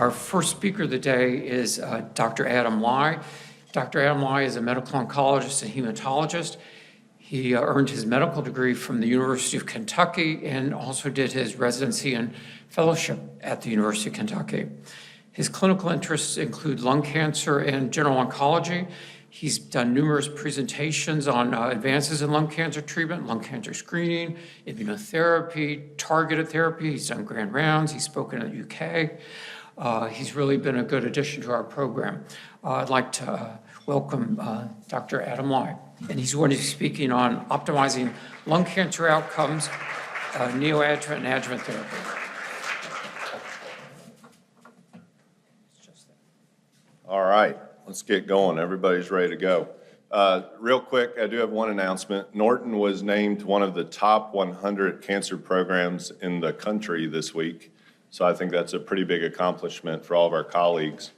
Our first speaker of the day is Dr. Adam Lai. Dr. Adam Lai is a medical oncologist and hematologist. He earned his medical degree from the University of Kentucky and also did his residency and fellowship at the University of Kentucky. His clinical interests include lung cancer and general oncology. He's done numerous presentations on advances in lung cancer treatment, lung cancer screening, immunotherapy, targeted therapy. He's done grand rounds. He's spoken in the UK. He's really been a good addition to our program. I'd like to welcome Dr. Adam Lai. And he's going to be speaking on optimizing lung cancer outcomes, neoadjuvant and adjuvant therapy. All right, let's get going. Everybody's ready to go. Real quick, I do have one announcement. Norton was named one of the top 100 cancer programs in the country this week. So I think that's a pretty big accomplishment for all of our colleagues.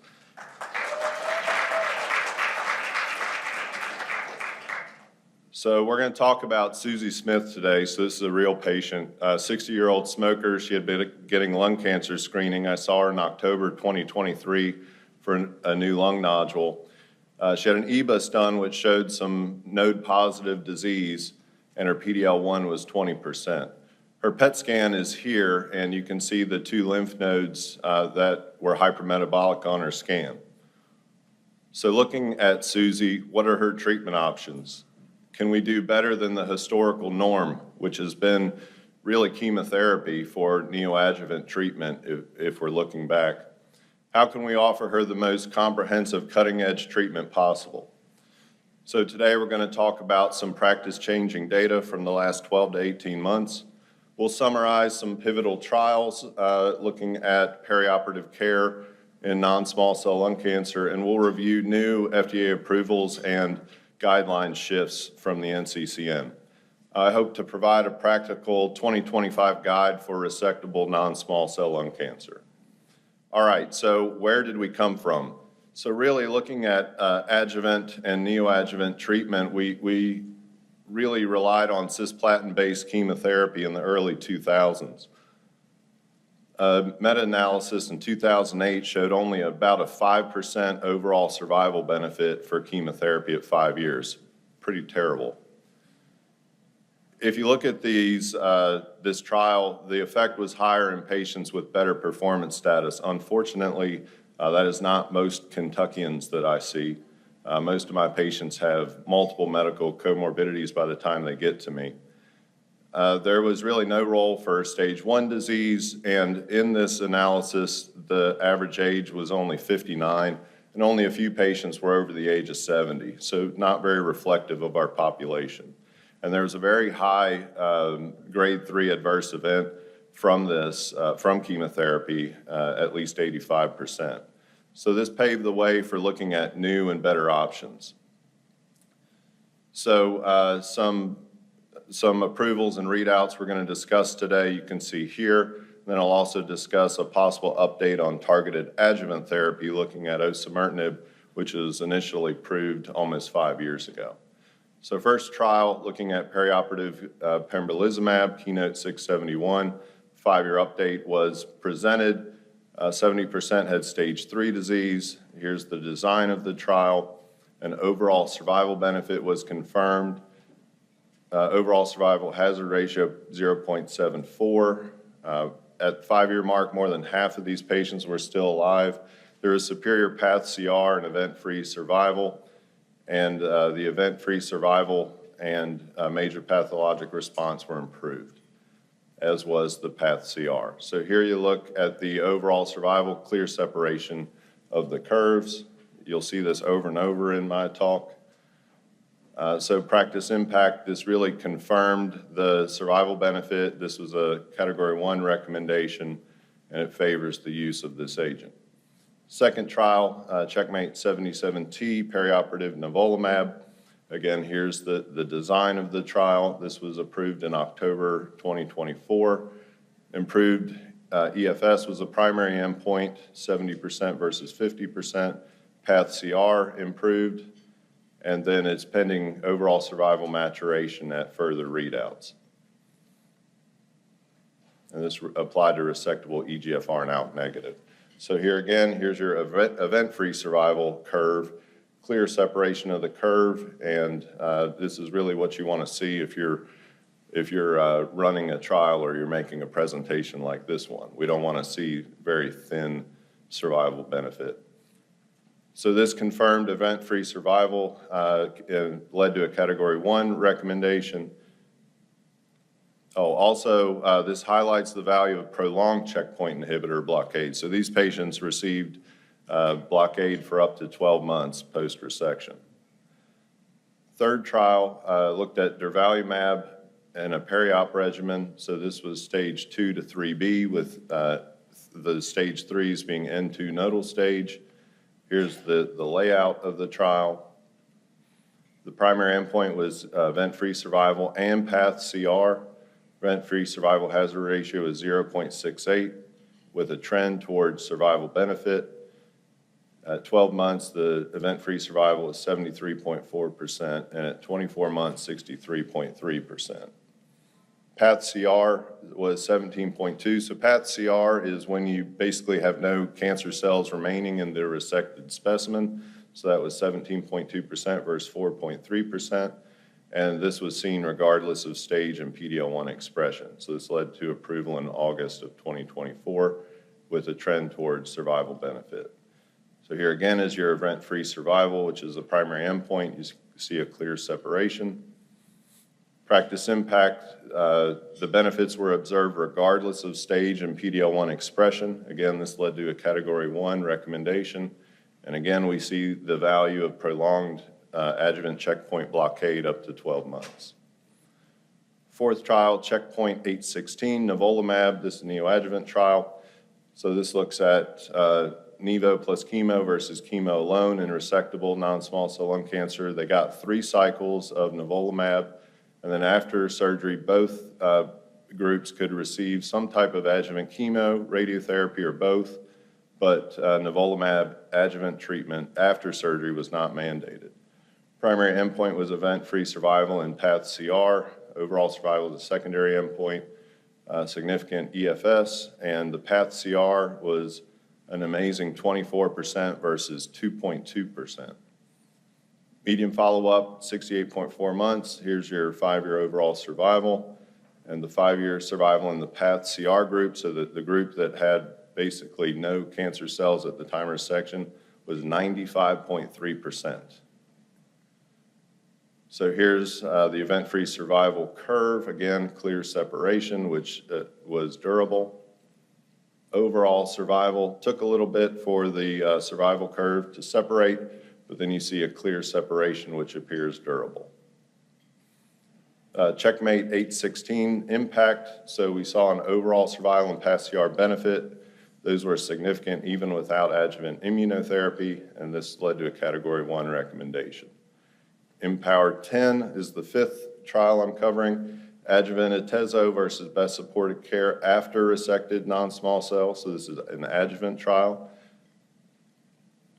So we're going to talk about Susie Smith today. So this is a real patient, a 60-year-old smoker. She had been getting lung cancer screening. I saw her in October 2023 for a new lung nodule. She had an EBUS done, which showed some node-positive disease, and her PD-L1 was 20%. Her PET scan is here, and you can see the two lymph nodes that were hypermetabolic on her scan. So looking at Susie, what are her treatment options? Can we do better than the historical norm, which has been really chemotherapy for neoadjuvant treatment if we're looking back? How can we offer her the most comprehensive cutting-edge treatment possible? So today we're going to talk about some practice-changing data from the last 12 to 18 months. We'll summarize some pivotal trials looking at perioperative care in non-small cell lung cancer, and we'll review new FDA approvals and guideline shifts from the NCCN. I hope to provide a practical 2025 guide for resectable non-small cell lung cancer. All right, so where did we come from? So really looking at adjuvant and neoadjuvant treatment, we really relied on cisplatin-based chemotherapy in the early 2000s. A meta-analysis in 2008 showed only about a 5% overall survival benefit for chemotherapy at 5 years. Pretty terrible. If you look at this trial, the effect was higher in patients with better performance status. Unfortunately, that is not most Kentuckians that I see. Most of my patients have multiple medical comorbidities by the time they get to me. There was really no role for stage 1 disease, and in this analysis, the average age was only 59, and only a few patients were over the age of 70, so not very reflective of our population. And there was a very high grade 3 adverse event from this, from chemotherapy, at least 85%. So this paved the way for looking at new and better options. So some approvals and readouts we're going to discuss today, you can see here. Then I'll also discuss a possible update on targeted adjuvant therapy looking at osimertinib, which was initially approved almost 5 years ago. So first trial looking at perioperative pembrolizumab, Keynote 671, 5-year update was presented. 70% had stage 3 disease. Here's the design of the trial. An overall survival benefit was confirmed. Overall survival hazard ratio 0.74. At 5-year mark, more than half of these patients were still alive. There is superior path CR and event-free survival. And the event-free survival and major pathologic response were improved, as was the path CR. So here you look at the overall survival, clear separation of the curves. You'll see this over and over in my talk. So practice impact, this really confirmed the survival benefit. This was a category 1 recommendation, and it favors the use of this agent. Second trial, Checkmate 77T, perioperative nivolumab. Again, here's the design of the trial. This was approved in October 2024. Improved EFS was a primary endpoint, 70% versus 50%. Path CR improved, and then it's pending overall survival maturation at further readouts. And this applied to resectable EGFR and ALK negative. So here again, here's your event-free survival curve, clear separation of the curve, and this is really what you want to see if you're running a trial or you're making a presentation like this one. We don't want to see very thin survival benefit. So this confirmed event-free survival led to a Category 1 recommendation. Also, this highlights the value of prolonged checkpoint inhibitor blockade. So these patients received blockade for up to 12 months post-resection. Third trial looked at durvalumab and a peri-op regimen. So this was stage 2 to 3B with the stage 3s being N2 nodal stage. Here's the layout of the trial. The primary endpoint was event-free survival and path-CR. Event-free survival hazard ratio is 0.68 with a trend towards survival benefit. At 12 months, the event-free survival is 73.4%, and at 24 months, 63.3%. Path-CR was 17.2. So path-CR is when you basically have no cancer cells remaining in the resected specimen. So that was 17.2% versus 4.3%. And this was seen regardless of stage and PD-L1 expression. So this led to approval in August of 2024 with a trend towards survival benefit. So here again is your event-free survival, which is the primary endpoint. You see a clear separation. Practice impact, the benefits were observed regardless of stage and PD-L1 expression. Again, this led to a Category 1 recommendation. And again, we see the value of prolonged adjuvant checkpoint blockade up to 12 months. Fourth trial, checkpoint 816, nivolumab. This is a neoadjuvant trial. So this looks at nivo plus chemo versus chemo alone in resectable non-small cell lung cancer. They got 3 cycles of nivolumab, and then after surgery, both groups could receive some type of adjuvant chemo, radiotherapy, or both, but nivolumab adjuvant treatment after surgery was not mandated. Primary endpoint was event-free survival and path-CR. Overall survival was a secondary endpoint, significant EFS, and the path-CR was an amazing 24% versus 2.2%. Median follow-up, 68.4 months. Here's your 5-year overall survival, and the 5-year survival in the path-CR group, so that the group that had basically no cancer cells at the time of resection was 95.3%. So here's the event-free survival curve. Again, clear separation, which was durable. Overall survival took a little bit for the survival curve to separate, but then you see a clear separation, which appears durable. Checkmate 816 impact. So we saw an overall survival and path-CR benefit. Those were significant even without adjuvant immunotherapy, and this led to a Category 1 recommendation. Empower 10 is the 5th trial I'm covering. Adjuvant atezo versus best supportive care after resected non-small cell. So this is an adjuvant trial.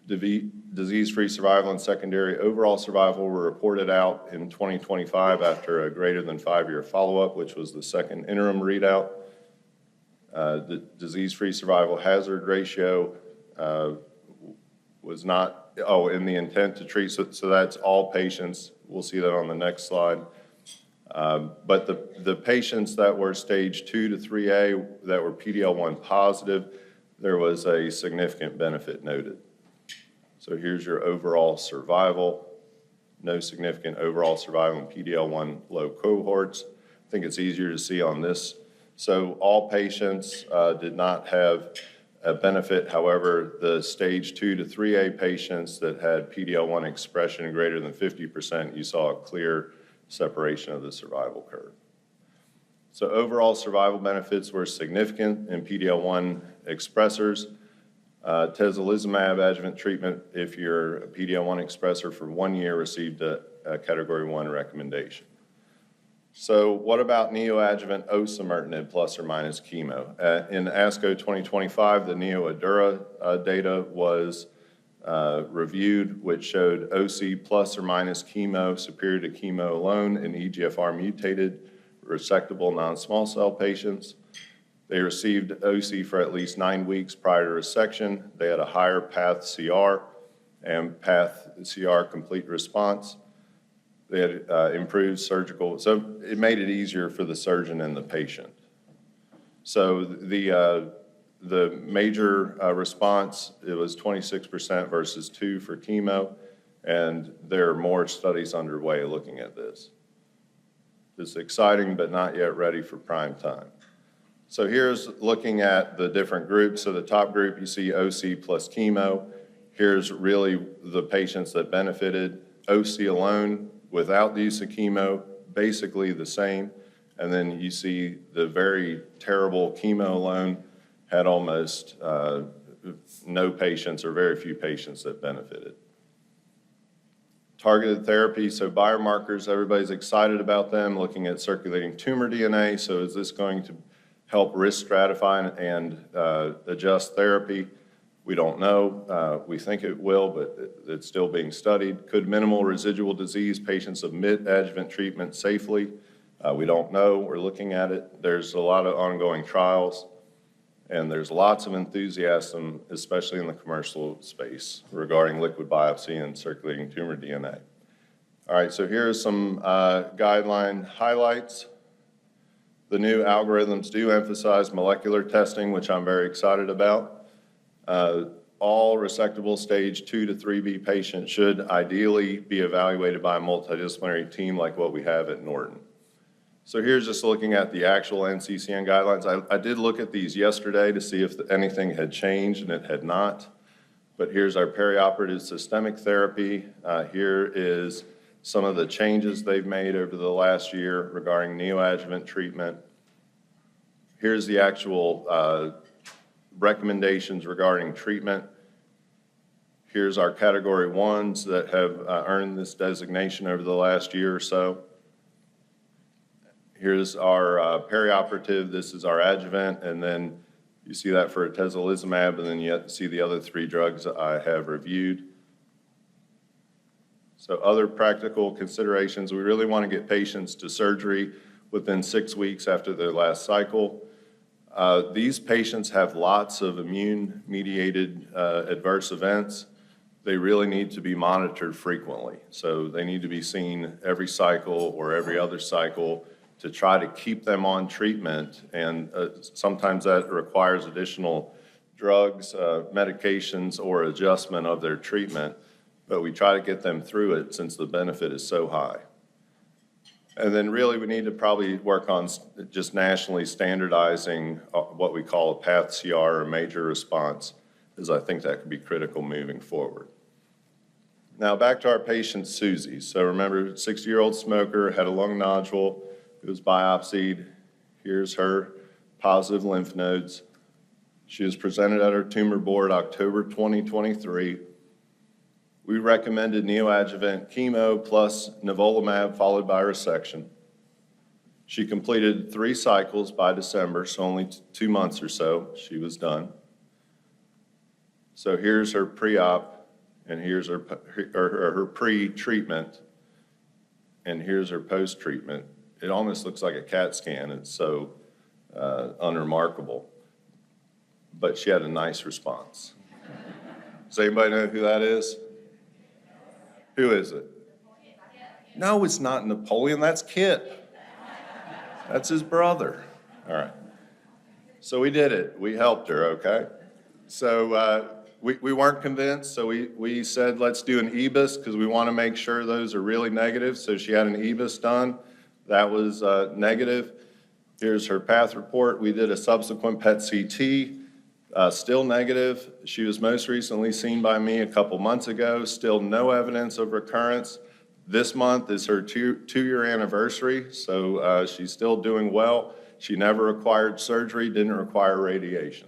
Disease-free survival and secondary overall survival were reported out in 2025 after a greater than 5-year follow-up, which was the second interim readout. The disease-free survival hazard ratio was not, in the intent to treat, so that's all patients. We'll see that on the next slide. But the patients that were stage 2 to 3A that were PD-L1 positive, there was a significant benefit noted. So here's your overall survival. No significant overall survival in PD-L1 low cohorts. I think it's easier to see on this. So all patients did not have a benefit. However, the stage 2 to 3A patients that had PD-L1 expression greater than 50%, you saw a clear separation of the survival curve. So overall survival benefits were significant in PD-L1 expressors. Atezolizumab adjuvant treatment, if you're a PD-L1 expressor for 1 year, received a Category 1 recommendation. So what about neoadjuvant osimertinib plus or minus chemo? In ASCO 2025, the NeoAdura data was reviewed, which showed OC plus or minus chemo superior to chemo alone in EGFR mutated resectable non-small cell patients. They received OC for at least 9 weeks prior to resection. They had a higher path CR and path CR complete response. They had improved surgical, so it made it easier for the surgeon and the patient. So the major response, it was 26% versus 2 for chemo, and there are more studies underway looking at this. It's exciting, but not yet ready for prime time. So here's looking at the different groups. So the top group, you see OC plus chemo. Here's really the patients that benefited. OC alone, without the use of chemo, basically the same. And then you see the very terrible chemo alone had almost no patients or very few patients that benefited. Targeted therapy, so biomarkers, everybody's excited about them, looking at circulating tumor DNA. So is this going to help risk stratify and adjust therapy? We don't know. We think it will, but it's still being studied. Could minimal residual disease patients omit adjuvant treatment safely? We don't know. We're looking at it. There's a lot of ongoing trials, and there's lots of enthusiasm, especially in the commercial space, regarding liquid biopsy and circulating tumor DNA. All right, so here are some guideline highlights. The new algorithms do emphasize molecular testing, which I'm very excited about. All resectable stage 2 to 3B patients should ideally be evaluated by a multidisciplinary team like what we have at Norton. So here's just looking at the actual NCCN guidelines. I did look at these yesterday to see if anything had changed, and it had not. But here's our perioperative systemic therapy. Here is some of the changes they've made over the last year regarding neoadjuvant treatment. Here's the actual recommendations regarding treatment. Here's our category 1s that have earned this designation over the last year or so. Here's our perioperative, this is our adjuvant, and then you see that for atezolizumab, and then you see the other 3 drugs I have reviewed. So other practical considerations, we really want to get patients to surgery within 6 weeks after their last cycle. These patients have lots of immune-mediated adverse events. They really need to be monitored frequently. So they need to be seen every cycle or every other cycle to try to keep them on treatment, and sometimes that requires additional drugs, medications, or adjustment of their treatment, but we try to get them through it since the benefit is so high. And then really we need to probably work on just nationally standardizing what we call a path CR or major response, as I think that could be critical moving forward. Now back to our patient Susie. So remember, 60-year-old smoker, had a lung nodule. It was biopsied. Here's her positive lymph nodes. She was presented at our tumor board October 2023. We recommended neoadjuvant chemo plus nivolumab followed by resection. She completed 3 cycles by December, so only 2 months or so she was done. So here's her pre-op, and here's her pre-treatment, and here's her post-treatment. It almost looks like a CAT scan. It's so unremarkable. But she had a nice response. Does anybody know who that is? Who is it? No, it's not Napoleon. That's Kit. That's his brother. All right. So we did it. We helped her, okay? So we weren't convinced, so we said let's do an EBUS because we want to make sure those are really negative. So she had an EBUS done. That was negative. Here's her path report. We did a subsequent PET CT, still negative. She was most recently seen by me a couple months ago, still no evidence of recurrence. This month is her two-year anniversary, so she's still doing well. She never required surgery, didn't require radiation.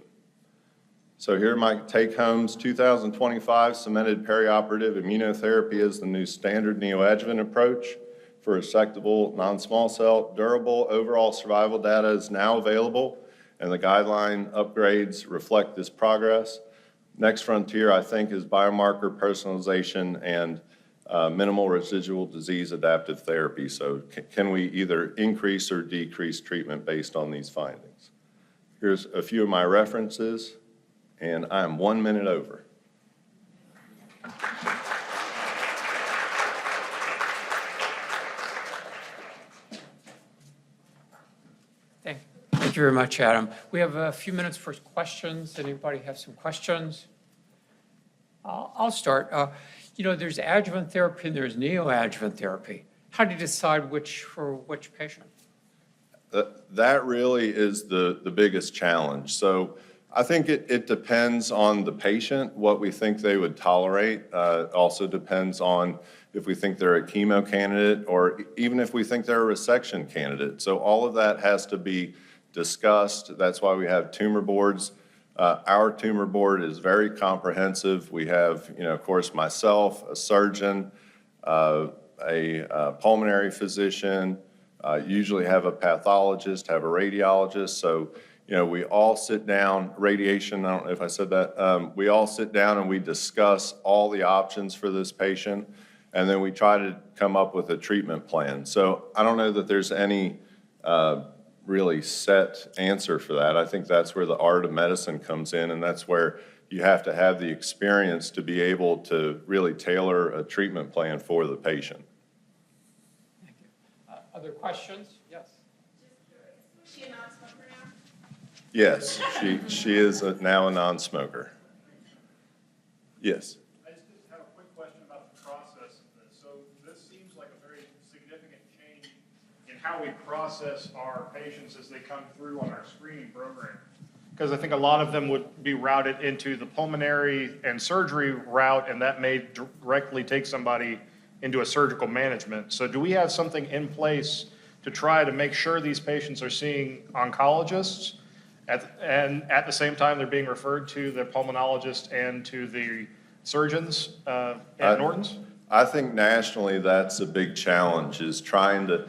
So here are my take-homes. 2025 cemented perioperative immunotherapy is the new standard neoadjuvant approach for resectable non-small cell. Durable overall survival data is now available, and the guideline upgrades reflect this progress. Next frontier, I think, is biomarker personalization and minimal residual disease adaptive therapy. So can we either increase or decrease treatment based on these findings? Here's a few of my references, and I'm 1 minute over. Thank you very much, Adam. We have a few minutes for questions. Anybody have some questions? I'll start. There's adjuvant therapy and there's neoadjuvant therapy. How do you decide which for which patient? That really is the biggest challenge. So I think it depends on the patient, what we think they would tolerate. Also depends on if we think they're a chemo candidate or even if we think they're a resection candidate. So all of that has to be discussed. That's why we have tumor boards. Our tumor board is very comprehensive. We have, of course, myself, a surgeon, a pulmonary physician, usually have a pathologist, have a radiologist. So, we all sit down, radiation, I don't know if I said that, we all sit down and we discuss all the options for this patient, and then we try to come up with a treatment plan. So I don't know that there's any really set answer for that. I think that's where the art of medicine comes in, and that's where you have to have the experience to be able to really tailor a treatment plan for the patient. Thank you. Other questions? Yes. Is she a non-smoker now? Yes, she is now a non-smoker. Yes. I just have a quick question about the process of this. So this seems like a very significant change in how we process our patients as they come through on our screening program. Because I think a lot of them would be routed into the pulmonary and surgery route, and that may directly take somebody into a surgical management. So do we have something in place to try to make sure these patients are seeing oncologists and at the same time they're being referred to the pulmonologist and to the surgeons at Norton's? I think nationally that's a big challenge, is trying to,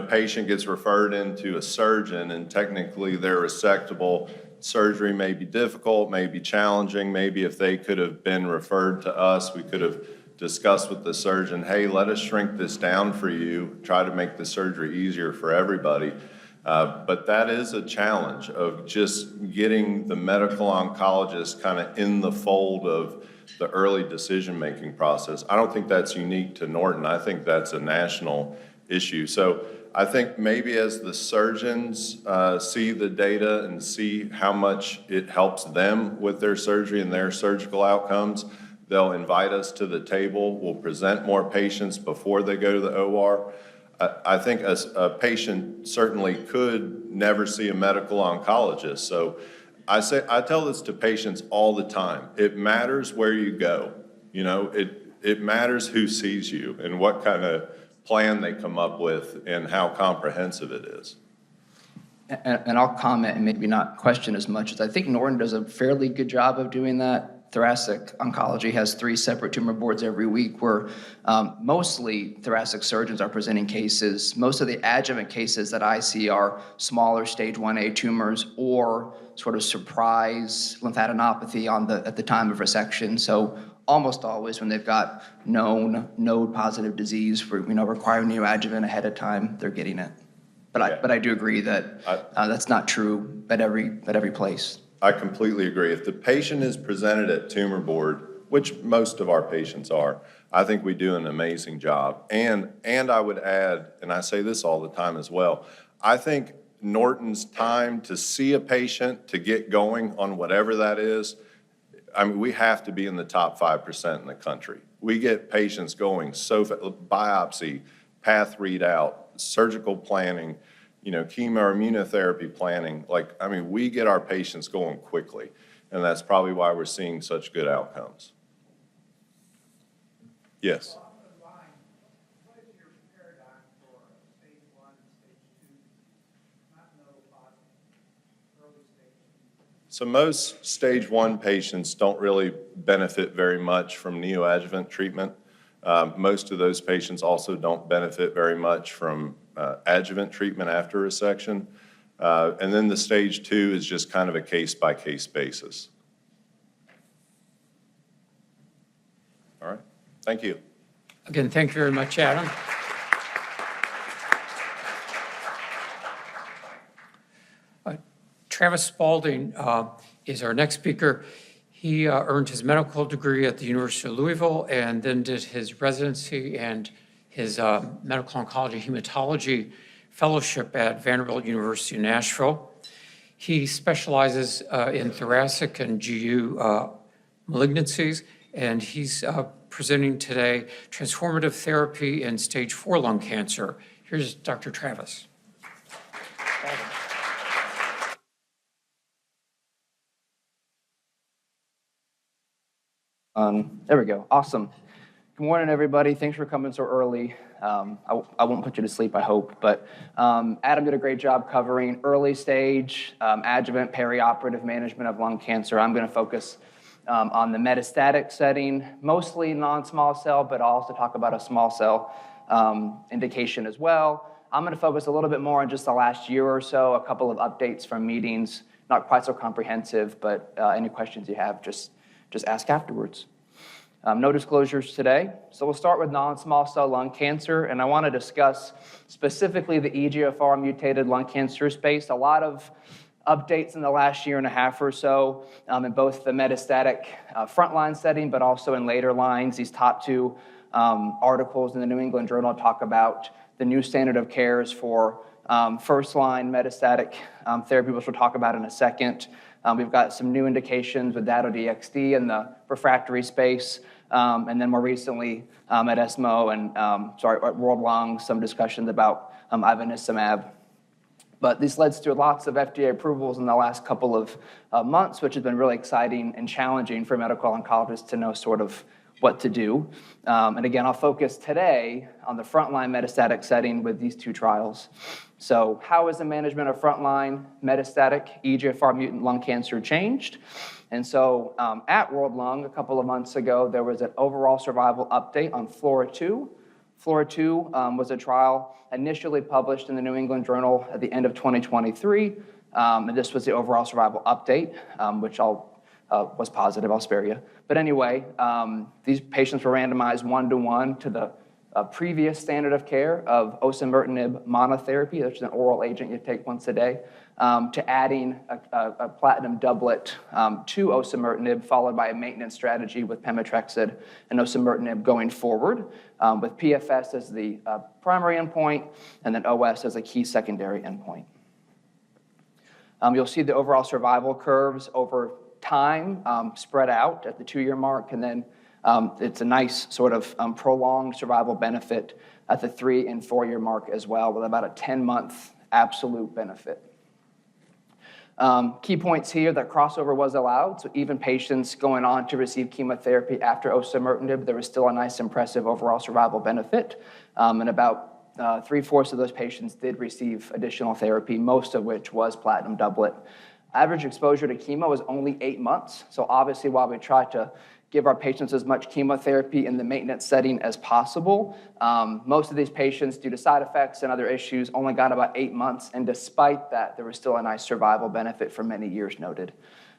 patient gets referred into a surgeon and technically they're resectable. Surgery may be difficult, may be challenging. Maybe if they could have been referred to us, we could have discussed with the surgeon, hey, let us shrink this down for you, try to make the surgery easier for everybody. But that is a challenge of just getting the medical oncologist kind of in the fold of the early decision-making process. I don't think that's unique to Norton. I think that's a national issue. So I think maybe as the surgeons see the data and see how much it helps them with their surgery and their surgical outcomes, they'll invite us to the table. We'll present more patients before they go to the OR. I think a patient certainly could never see a medical oncologist. So I tell this to patients all the time. It matters where you go. It matters who sees you and what kind of plan they come up with and how comprehensive it is. And I'll comment and maybe not question as much as I think Norton does a fairly good job of doing that. Thoracic oncology has 3 separate tumor boards every week where mostly thoracic surgeons are presenting cases. Most of the adjuvant cases that I see are smaller stage 1A tumors or sort of surprise lymphadenopathy at the time of resection. So almost always when they've got known node-positive disease for requiring neoadjuvant ahead of time, they're getting it. But I do agree that that's not true at every place. I completely agree. If the patient is presented at tumor board, which most of our patients are, I think we do an amazing job. And I would add, and I say this all the time as well, I think Norton's time to see a patient, to get going on whatever that is, we have to be in the top 5% in the country. We get patients going biopsy, path readout, surgical planning, chemo or immunotherapy planning. We get our patients going quickly, and that's probably why we're seeing such good outcomes. Yes. What is your paradigm for stage 1 and stage 2, not node-positive, early stage? So most stage 1 patients don't really benefit very much from neoadjuvant treatment. Most of those patients also don't benefit very much from adjuvant treatment after resection. And then the stage 2 is just kind of a case-by-case basis. All right, thank you. Again, thank you very much, Adam. Travis Spalding is our next speaker. He earned his medical degree at the University of Louisville and then did his residency and his medical oncology hematology fellowship at Vanderbilt University in Nashville. He specializes in thoracic and GU malignancies, and he's presenting today transformative therapy in stage 4 lung cancer. Here's Dr. Travis. There we go. Awesome. Good morning, everybody. Thanks for coming so early. I won't put you to sleep, I hope. But Adam did a great job covering early stage, adjuvant, perioperative management of lung cancer. I'm going to focus on the metastatic setting, mostly non-small cell, but I'll also talk about a small cell indication as well. I'm going to focus a little bit more on just the last year or so, a couple of updates from meetings, not quite so comprehensive, but any questions you have, just ask afterwards. No disclosures today. So we'll start with non-small cell lung cancer, and I want to discuss specifically the EGFR mutated lung cancer space. A lot of updates in the last year and a half or so in both the metastatic frontline setting, but also in later lines. These top two articles in the New England Journal talk about the new standard of cares for first-line metastatic therapy, which we'll talk about in a second. We've got some new indications with Dato-DXd in the refractory space, and then more recently at ESMO and at World Lung, some discussions about ivonescimab. But this led to lots of FDA approvals in the last couple of months, which has been really exciting and challenging for medical oncologists to know sort of what to do. And again, I'll focus today on the frontline metastatic setting with these two trials. So how is the management of frontline metastatic EGFR mutant lung cancer changed? And so at World Lung a couple of months ago, there was an overall survival update on FLAURA2. FLAURA2 was a trial initially published in the New England Journal at the end of 2023. And this was the overall survival update, which was positive, I'll spare you. But anyway, these patients were randomized 1-to-1 to the previous standard of care of osimertinib monotherapy, which is an oral agent you take once a day, to adding a platinum doublet to osimertinib, followed by a maintenance strategy with pemetrexed and osimertinib going forward, with PFS as the primary endpoint and then OS as a key secondary endpoint. You'll see the overall survival curves over time spread out at the 2-year mark, and then it's a nice sort of prolonged survival benefit at the 3- and 4-year mark as well, with about a 10-month absolute benefit. Key points here, that crossover was allowed, so even patients going on to receive chemotherapy after osimertinib, there was still a nice impressive overall survival benefit, and about 3/4 of those patients did receive additional therapy, most of which was platinum doublet. Average exposure to chemo is only 8 months, so obviously while we try to give our patients as much chemotherapy in the maintenance setting as possible, most of these patients, due to side effects and other issues, only got about 8 months, and despite that, there was still a nice survival benefit for many years noted.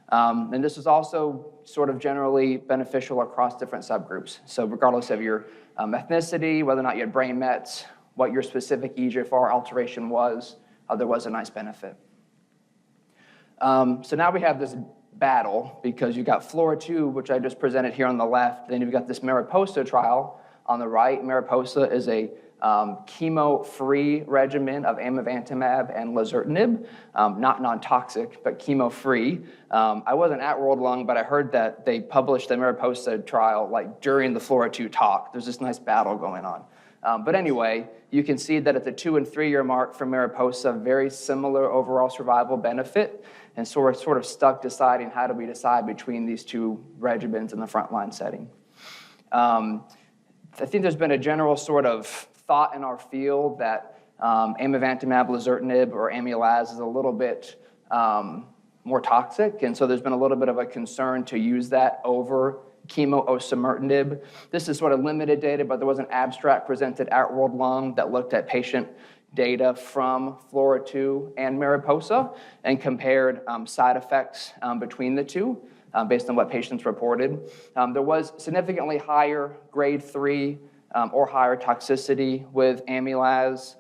And this is also sort of generally beneficial across different subgroups. So regardless of your ethnicity, whether or not you had brain mets, what your specific EGFR alteration was, there was a nice benefit. So now we have this battle because you got FLAURA2, which I just presented here on the left, then you've got this Mariposa trial on the right. Mariposa is a chemo-free regimen of amivantamab and lazertinib, not non-toxic, but chemo-free. I wasn't at World Lung, but I heard that they published the Mariposa trial like during the FLAURA2 talk. There's this nice battle going on. But anyway, you can see that at the 2- and 3-year mark for Mariposa, very similar overall survival benefit. And so we're sort of stuck deciding how do we decide between these two regimens in the frontline setting. I think there's been a general sort of thought in our field that amivantamab, lazertinib, or Amilaz is a little bit more toxic. And so there's been a little bit of a concern to use that over chemo osimertinib. This is sort of limited data, but there was an abstract presented at World Lung that looked at patient data from FLAURA2 and Mariposa and compared side effects between the two based on what patients reported. There was significantly higher grade 3 or higher toxicity with Amilaz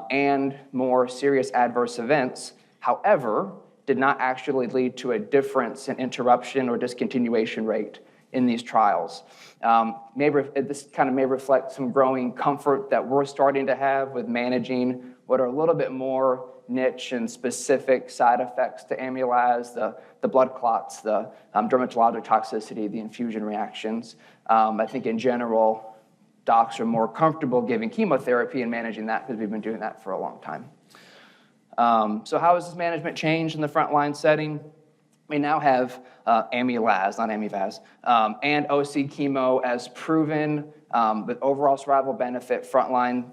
and more serious adverse events. However, did not actually lead to a difference in interruption or discontinuation rate in these trials. This kind of may reflect some growing comfort that we're starting to have with managing what are a little bit more niche and specific side effects to amylase, the blood clots, the dermatologic toxicity, the infusion reactions. I think in general, docs are more comfortable giving chemotherapy and managing that because we've been doing that for a long time. So how has this management changed in the frontline setting? We now have amylase, not Amivaz, and OC chemo as proven with overall survival benefit frontline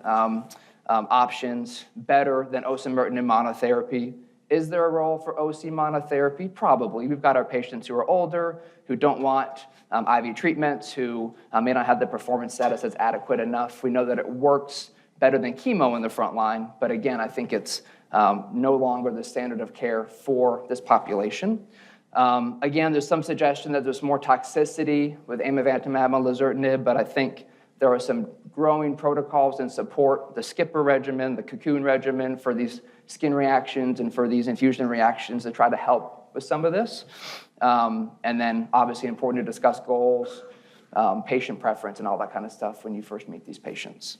options better than osimertinib monotherapy. Is there a role for OC monotherapy? Probably. We've got our patients who are older, who don't want IV treatments, who may not have the performance status that's adequate enough. We know that it works better than chemo in the front line, but again, I think it's no longer the standard of care for this population. Again, there's some suggestion that there's more toxicity with amivantamab and lazertinib, but I think there are some growing protocols and support, the skipper regimen, the cocoon regimen for these skin reactions and for these infusion reactions to try to help with some of this. And then obviously important to discuss goals, patient preference, and all that kind of stuff when you first meet these patients.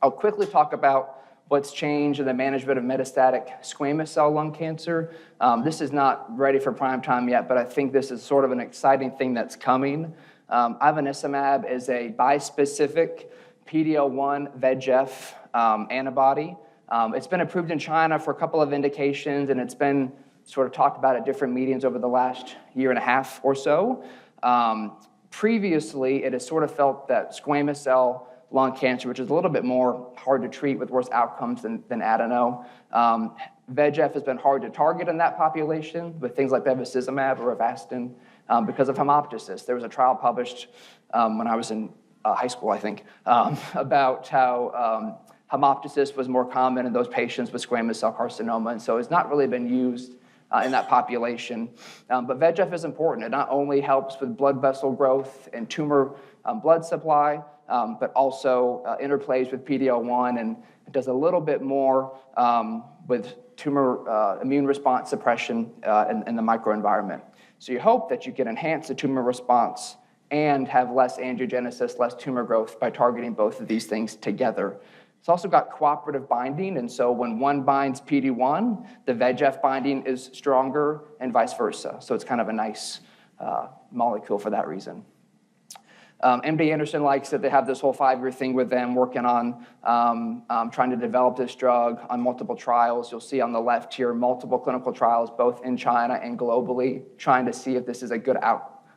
I'll quickly talk about what's changed in the management of metastatic squamous cell lung cancer. This is not ready for prime time yet, but I think this is sort of an exciting thing that's coming. Ivonescimab is a bispecific PD-L1 VEGF antibody. It's been approved in China for a couple of indications, and it's been sort of talked about at different meetings over the last year and a half or so. Previously, it has sort of felt that squamous cell lung cancer, which is a little bit more hard to treat with worse outcomes than adeno. VEGF has been hard to target in that population with things like bevacizumab or Avastin because of hemoptysis. There was a trial published when I was in high school, I think, about how hemoptysis was more common in those patients with squamous cell carcinoma, and so it's not really been used in that population. But VEGF is important. It not only helps with blood vessel growth and tumor blood supply, but also interplays with PD-L1 and it does a little bit more with tumor immune response suppression in the microenvironment. So you hope that you can enhance the tumor response and have less angiogenesis, less tumor growth by targeting both of these things together. It's also got cooperative binding, and so when one binds PD-1, the VEGF binding is stronger and vice versa. So it's kind of a nice molecule for that reason. MD Anderson likes that they have this whole 5-year thing with them working on trying to develop this drug on multiple trials. You'll see on the left here multiple clinical trials, both in China and globally, trying to see if this is a good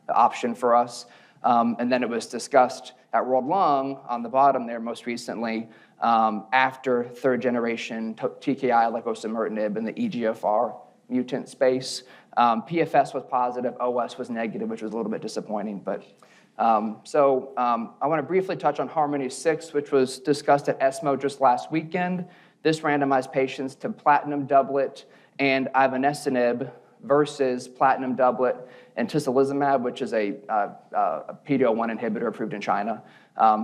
option for us. And then it was discussed at World Lung on the bottom there most recently after third-generation TKI like osimertinib in the EGFR mutant space. PFS was positive, OS was negative, which was a little bit disappointing, but I want to briefly touch on Harmony 6, which was discussed at ESMO just last weekend. This randomized patients to platinum doublet and ivonescimab versus platinum doublet and tislelizumab, which is a PD-L1 inhibitor approved in China.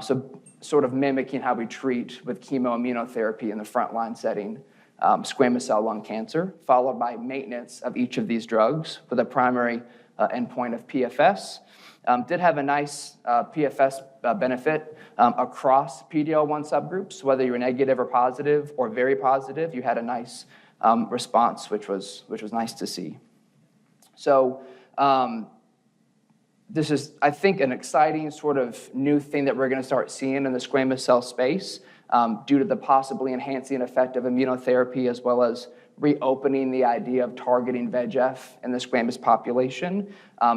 So sort of mimicking how we treat with chemoimmunotherapy in the frontline setting, squamous cell lung cancer, followed by maintenance of each of these drugs with a primary endpoint of PFS. Did have a nice PFS benefit across PD-L1 subgroups, whether you were negative or positive or very positive, you had a nice response, which was nice to see. So this is, I think, an exciting sort of new thing that we're going to start seeing in the squamous cell space due to the possibly enhancing effect of immunotherapy as well as reopening the idea of targeting VEGF in the squamous population.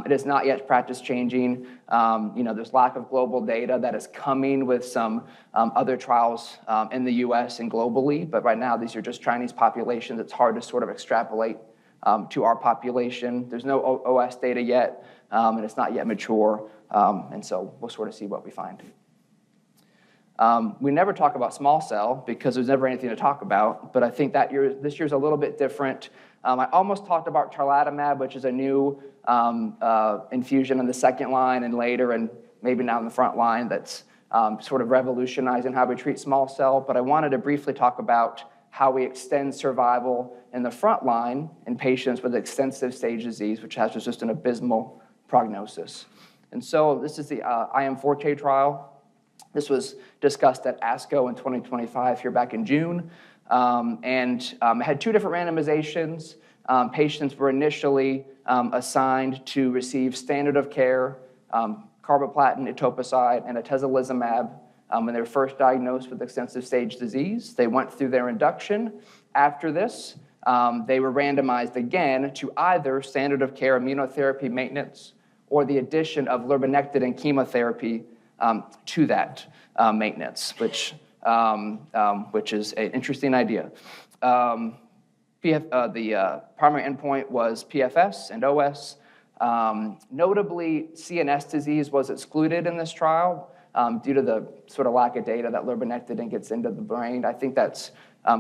It is not yet practice changing. There's lack of global data that is coming with some other trials in the US and globally, but right now these are just Chinese populations. It's hard to sort of extrapolate to our population. There's no OS data yet, and it's not yet mature, and so we'll sort of see what we find. We never talk about small cell because there's never anything to talk about, but I think this year's a little bit different. I almost talked about tarlatamab, which is a new infusion in the second line and later and maybe now in the front line that's sort of revolutionizing how we treat small cell, but I wanted to briefly talk about how we extend survival in the front line in patients with extensive stage disease, which has just an abysmal prognosis. And so this is the IM-Forte trial. This was discussed at ASCO in 2025 here back in June. It had two different randomizations. Patients were initially assigned to receive standard of care, carboplatin, etoposide, and atezolizumab when they were first diagnosed with extensive stage disease. They went through their induction. After this, they were randomized again to either standard of care immunotherapy maintenance or the addition of lurbinectedin chemotherapy to that maintenance, which is an interesting idea. The primary endpoint was PFS and OS. Notably, CNS disease was excluded in this trial due to the sort of lack of data that lurbinectedin gets into the brain. I think that's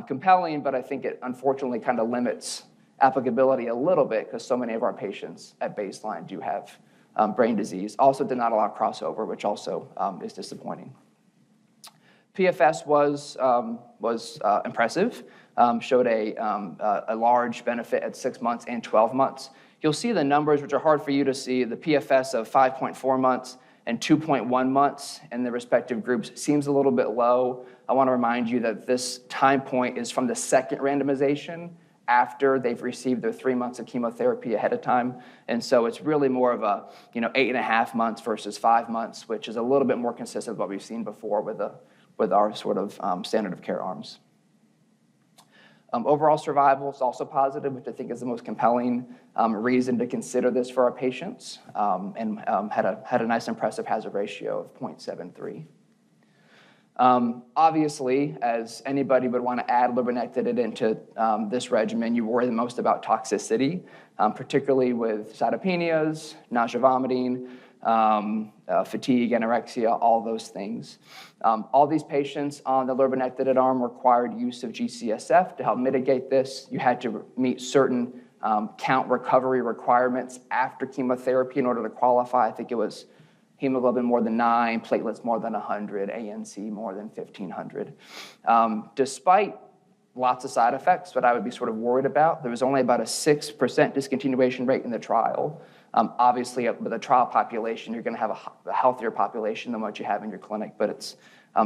compelling, but I think it unfortunately kind of limits applicability a little bit because so many of our patients at baseline do have brain disease. Also did not allow crossover, which also is disappointing. PFS was impressive, showed a large benefit at 6 months and 12 months. You'll see the numbers, which are hard for you to see. The PFS of 5.4 months and 2.1 months in the respective groups seems a little bit low. I want to remind you that this time point is from the second randomization after they've received their 3 months of chemotherapy ahead of time. And so it's really more of a 8.5 months versus 5 months, which is a little bit more consistent with what we've seen before with our sort of standard of care arms. Overall survival is also positive, which I think is the most compelling reason to consider this for our patients, and had a nice impressive hazard ratio of 0.73. Obviously, as anybody would want to add lurbinectedin into this regimen, you worry the most about toxicity, particularly with cytopenias, nausea, vomiting, fatigue, anorexia, all those things. All these patients on the lurbinectedin arm required use of G-CSF to help mitigate this. You had to meet certain count recovery requirements after chemotherapy in order to qualify. I think it was hemoglobin more than 9, platelets more than 100, ANC more than 1,500. Despite lots of side effects, what I would be sort of worried about, there was only about a 6% discontinuation rate in the trial. Obviously, with a trial population, you're going to have a healthier population than what you have in your clinic, but it's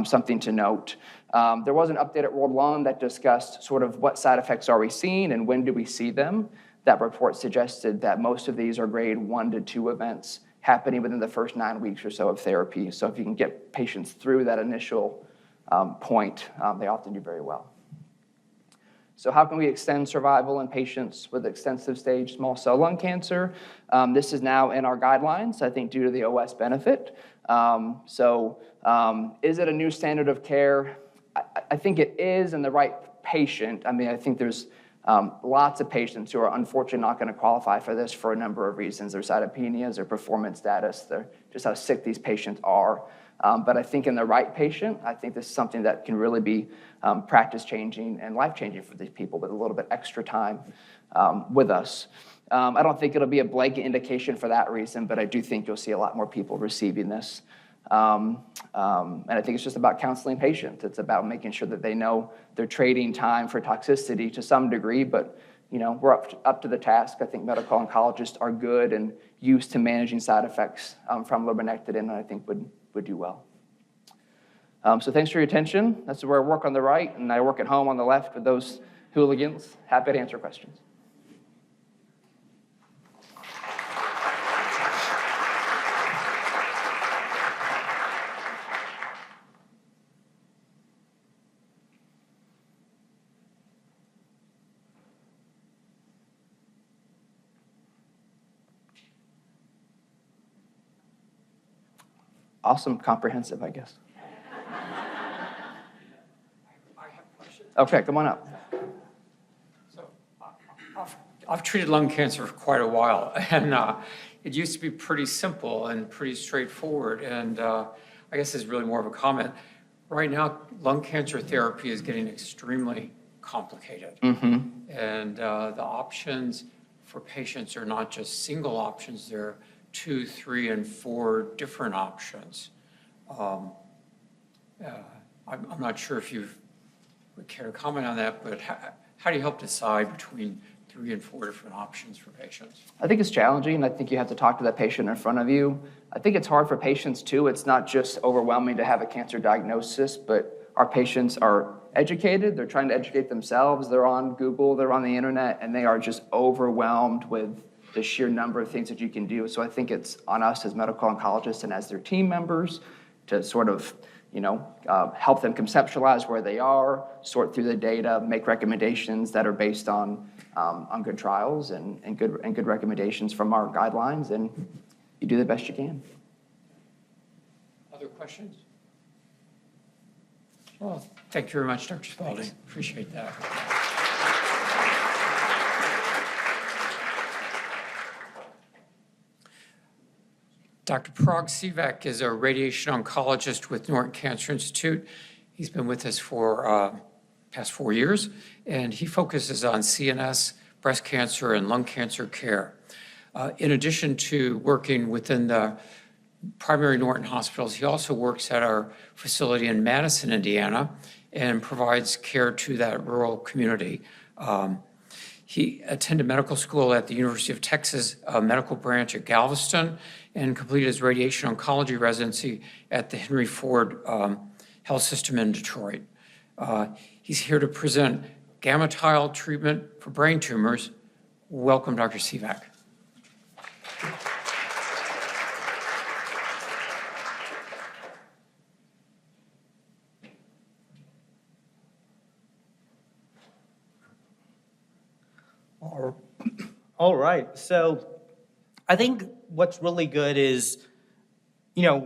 something to note. There was an update at World Lung that discussed sort of what side effects are we seeing and when do we see them. That report suggested that most of these are grade 1 to 2 events happening within the first 9 weeks or so of therapy. So if you can get patients through that initial point, they often do very well. So how can we extend survival in patients with extensive stage small cell lung cancer? This is now in our guidelines, I think, due to the OS benefit. Is it a new standard of care? I think it is in the right patient. I mean, I think there's lots of patients who are unfortunately not going to qualify for this for a number of reasons. Their cytopenias, their performance status, their just how sick these patients are. But I think in the right patient, I think this is something that can really be practice-changing and life-changing for these people with a little bit extra time with us. I don't think it'll be a blanket indication for that reason, but I do think you'll see a lot more people receiving this. And I think it's just about counseling patients. It's about making sure that they know they're trading time for toxicity to some degree, but we're up to the task. I think medical oncologists are good and used to managing side effects from lurbinectedin, and I think would do well. So thanks for your attention. That's where I work on the right, and I work at home on the left with those hooligans. Happy to answer questions. Awesome, comprehensive, I guess. I have a question. Okay, come on up. So I've treated lung cancer for quite a while, and it used to be pretty simple and pretty straightforward, and I guess it's really more of a comment. Right now, lung cancer therapy is getting extremely complicated, and the options for patients are not just single options, they're 2, 3, and 4 different options. I'm not sure if you've would care to comment on that, but how do you help decide between 3 and 4 different options for patients? I think it's challenging, and I think you have to talk to that patient in front of you. I think it's hard for patients too. It's not just overwhelming to have a cancer diagnosis, but our patients are educated. They're trying to educate themselves. They're on Google, they're on the internet, and they are just overwhelmed with the sheer number of things that you can do. So I think it's on us as medical oncologists and as their team members to sort of, help them conceptualize where they are, sort through the data, make recommendations that are based on good trials and good recommendations from our guidelines, and you do the best you can. Other questions? Well, thank you very much, Dr. Spalding. Appreciate that. Dr. Parag Sivak is a radiation oncologist with Norton Cancer Institute. He's been with us for past 4 years, and he focuses on CNS, breast cancer, and lung cancer care. In addition to working within the primary Norton hospitals, he also works at our facility in Madison, Indiana, and provides care to that rural community. He attended medical school at the University of Texas Medical Branch at Galveston and completed his radiation oncology residency at the Henry Ford Health System in Detroit. He's here to present gamma-tile treatment for brain tumors. Welcome, Dr. Sivak. All right, so I think what's really good is,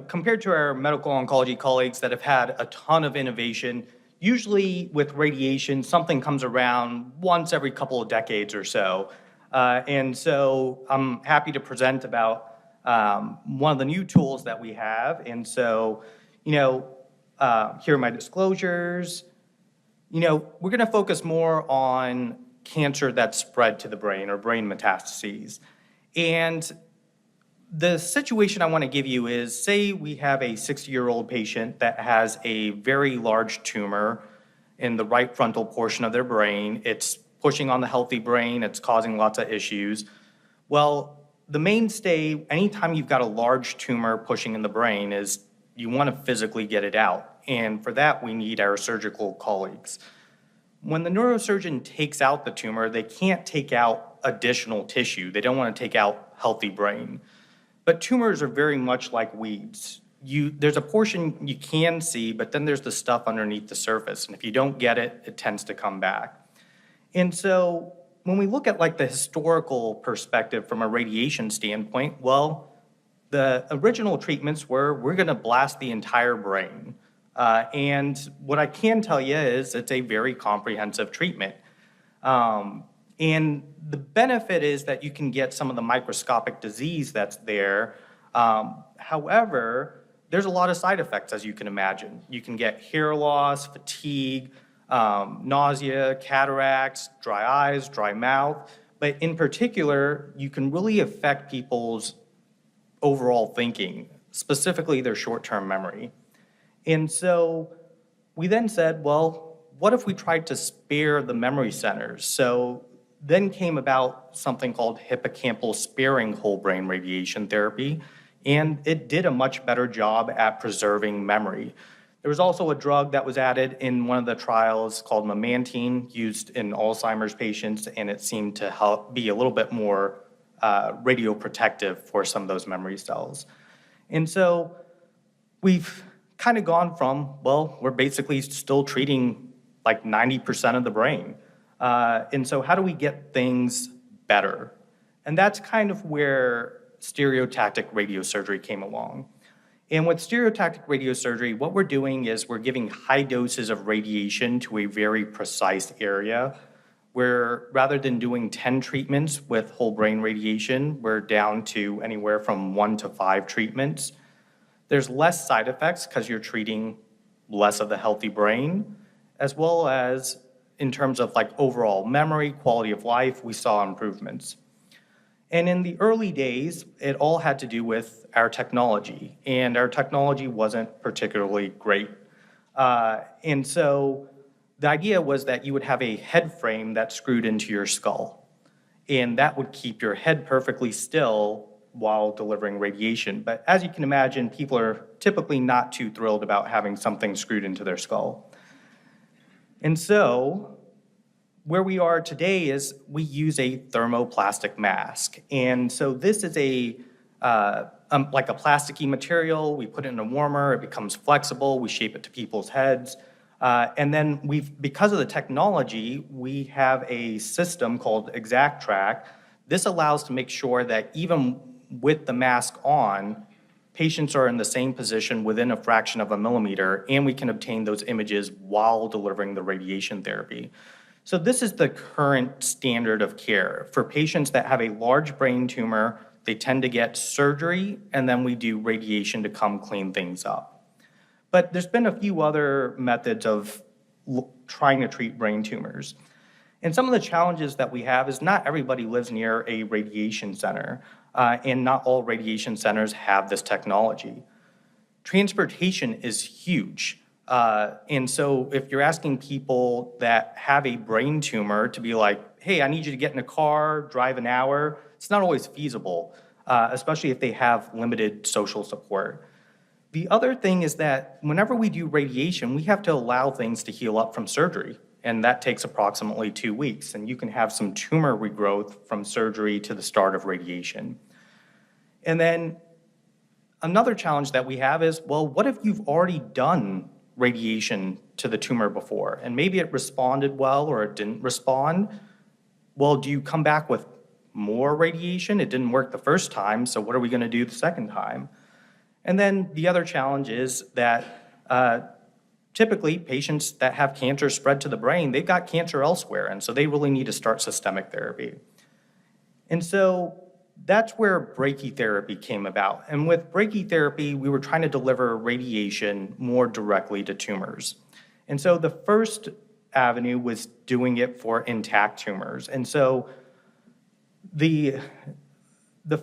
compared to our medical oncology colleagues that have had a ton of innovation, usually with radiation, something comes around once every couple of decades or so. And so I'm happy to present about one of the new tools that we have. And so, here are my disclosures. We're going to focus more on cancer that's spread to the brain or brain metastases. And the situation I want to give you is, say we have a 60-year-old patient that has a very large tumor in the right frontal portion of their brain. It's pushing on the healthy brain. It's causing lots of issues. Well, the mainstay, anytime you've got a large tumor pushing in the brain, is you want to physically get it out. And for that, we need our surgical colleagues. When the neurosurgeon takes out the tumor, they can't take out additional tissue. They don't want to take out healthy brain. But tumors are very much like weeds. There's a portion you can see, but then there's the stuff underneath the surface. And if you don't get it, it tends to come back. And so when we look at the historical perspective from a radiation standpoint, well, the original treatments were, we're going to blast the entire brain. And what I can tell you is it's a very comprehensive treatment. And the benefit is that you can get some of the microscopic disease that's there. However, there's a lot of side effects, as you can imagine. You can get hair loss, fatigue, nausea, cataracts, dry eyes, dry mouth. But in particular, you can really affect people's overall thinking, specifically their short-term memory. And so we then said, well, what if we tried to spare the memory centers? So then came about something called hippocampal sparing whole brain radiation therapy, and it did a much better job at preserving memory. There was also a drug that was added in one of the trials called memantine, used in Alzheimer's patients, and it seemed to help be a little bit more radioprotective for some of those memory cells. And so we've kind of gone from, well, we're basically still treating 90% of the brain. And so how do we get things better? And that's kind of where stereotactic radiosurgery came along. And with stereotactic radiosurgery, what we're doing is we're giving high doses of radiation to a very precise area, where rather than doing 10 treatments with whole brain radiation, we're down to anywhere from 1 to 5 treatments. There's less side effects because you're treating less of the healthy brain, as well as in terms of overall memory, quality of life, we saw improvements. And in the early days, it all had to do with our technology, and our technology wasn't particularly great. And so the idea was that you would have a head frame that's screwed into your skull, and that would keep your head perfectly still while delivering radiation. But as you can imagine, people are typically not too thrilled about having something screwed into their skull. And so where we are today is we use a thermoplastic mask. And so this is like a plasticky material. We put it in a warmer, it becomes flexible, we shape it to people's heads. And then because of the technology, we have a system called ExactTrack. This allows to make sure that even with the mask on, patients are in the same position within a fraction of a millimeter, and we can obtain those images while delivering the radiation therapy. So this is the current standard of care. For patients that have a large brain tumor, they tend to get surgery, and then we do radiation to come clean things up. But there's been a few other methods of trying to treat brain tumors. And some of the challenges that we have is not everybody lives near a radiation center, and not all radiation centers have this technology. Transportation is huge. And so if you're asking people that have a brain tumor to be like, hey, I need you to get in a car, drive an hour, it's not always feasible, especially if they have limited social support. The other thing is that whenever we do radiation, we have to allow things to heal up from surgery, and that takes approximately 2 weeks, and you can have some tumor regrowth from surgery to the start of radiation. And then another challenge that we have is, well, what if you've already done radiation to the tumor before, and maybe it responded well or it didn't respond? Well, do you come back with more radiation? It didn't work the first time, so what are we going to do the second time? And then the other challenge is that typically patients that have cancer spread to the brain, they've got cancer elsewhere, and so they really need to start systemic therapy. And so that's where brachytherapy came about. And with brachytherapy, we were trying to deliver radiation more directly to tumors. And so the first avenue was doing it for intact tumors. And so the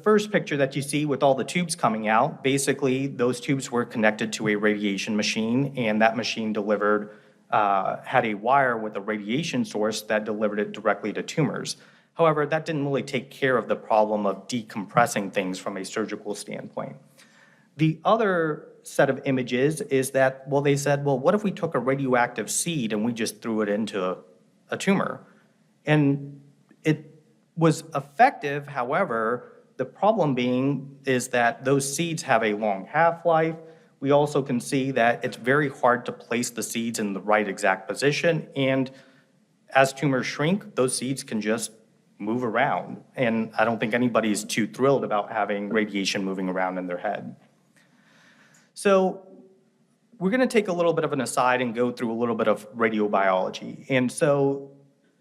first picture that you see with all the tubes coming out, basically those tubes were connected to a radiation machine, and that machine delivered, had a wire with a radiation source that delivered it directly to tumors. However, that didn't really take care of the problem of decompressing things from a surgical standpoint. The other set of images is that, well, they said, well, what if we took a radioactive seed and we just threw it into a tumor? And it was effective, however, the problem being is that those seeds have a long half-life. We also can see that it's very hard to place the seeds in the right exact position, and as tumors shrink, those seeds can just move around, and I don't think anybody's too thrilled about having radiation moving around in their head. So we're going to take a little bit of an aside and go through a little bit of radiobiology. And so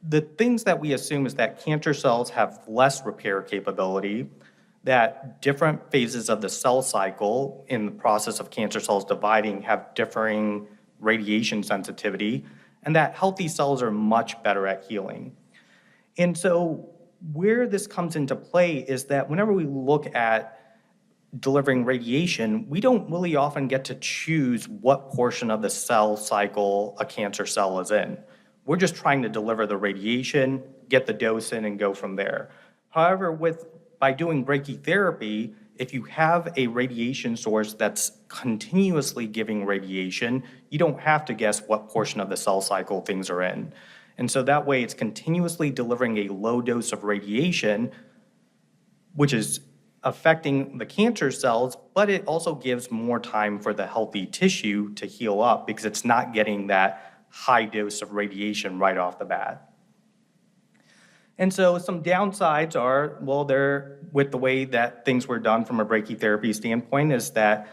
the things that we assume is that cancer cells have less repair capability, that different phases of the cell cycle in the process of cancer cells dividing have differing radiation sensitivity, and that healthy cells are much better at healing. And so where this comes into play is that whenever we look at delivering radiation, we don't really often get to choose what portion of the cell cycle a cancer cell is in. We're just trying to deliver the radiation, get the dose in, and go from there. However, by doing brachytherapy, if you have a radiation source that's continuously giving radiation, you don't have to guess what portion of the cell cycle things are in. And so that way it's continuously delivering a low dose of radiation, which is affecting the cancer cells, but it also gives more time for the healthy tissue to heal up because it's not getting that high dose of radiation right off the bat. And so some downsides are, well, with the way that things were done from a brachytherapy standpoint is that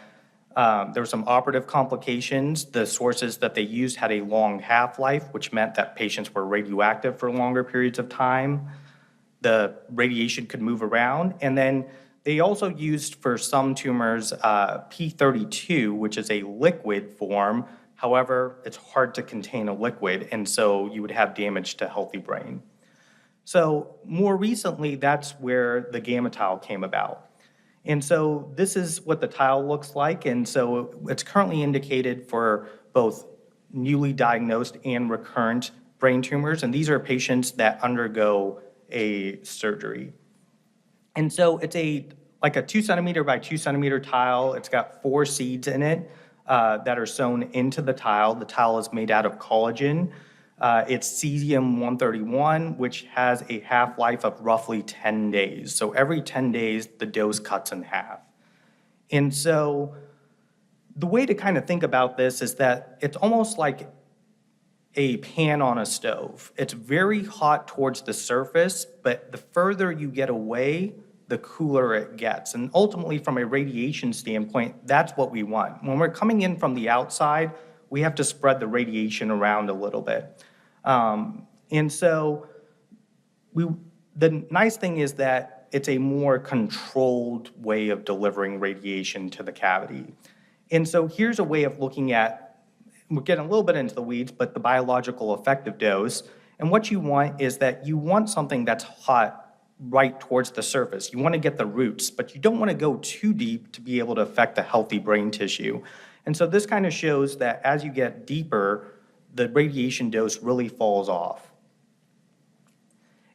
there were some operative complications. The sources that they used had a long half-life, which meant that patients were radioactive for longer periods of time. The radiation could move around. And then they also used for some tumors P32, which is a liquid form. However, it's hard to contain a liquid, and so you would have damage to healthy brain. So more recently, that's where the gamma tile came about. And so this is what the tile looks like. And so it's currently indicated for both newly diagnosed and recurrent brain tumors, and these are patients that undergo a surgery. And so it's like a 2 centimeter by 2 centimeter tile. It's got 4 seeds in it that are sewn into the tile. The tile is made out of collagen. It's cesium-131, which has a half-life of roughly 10 days. So every 10 days, the dose cuts in half. And so the way to kind of think about this is that it's almost like a pan on a stove. It's very hot towards the surface, but the further you get away, the cooler it gets. And ultimately, from a radiation standpoint, that's what we want. When we're coming in from the outside, we have to spread the radiation around a little bit. And so the nice thing is that it's a more controlled way of delivering radiation to the cavity. And so here's a way of looking at, we're getting a little bit into the weeds, but the biological effective dose. And what you want is that you want something that's hot right towards the surface. You want to get the roots, but you don't want to go too deep to be able to affect the healthy brain tissue. And so this kind of shows that as you get deeper, the radiation dose really falls off.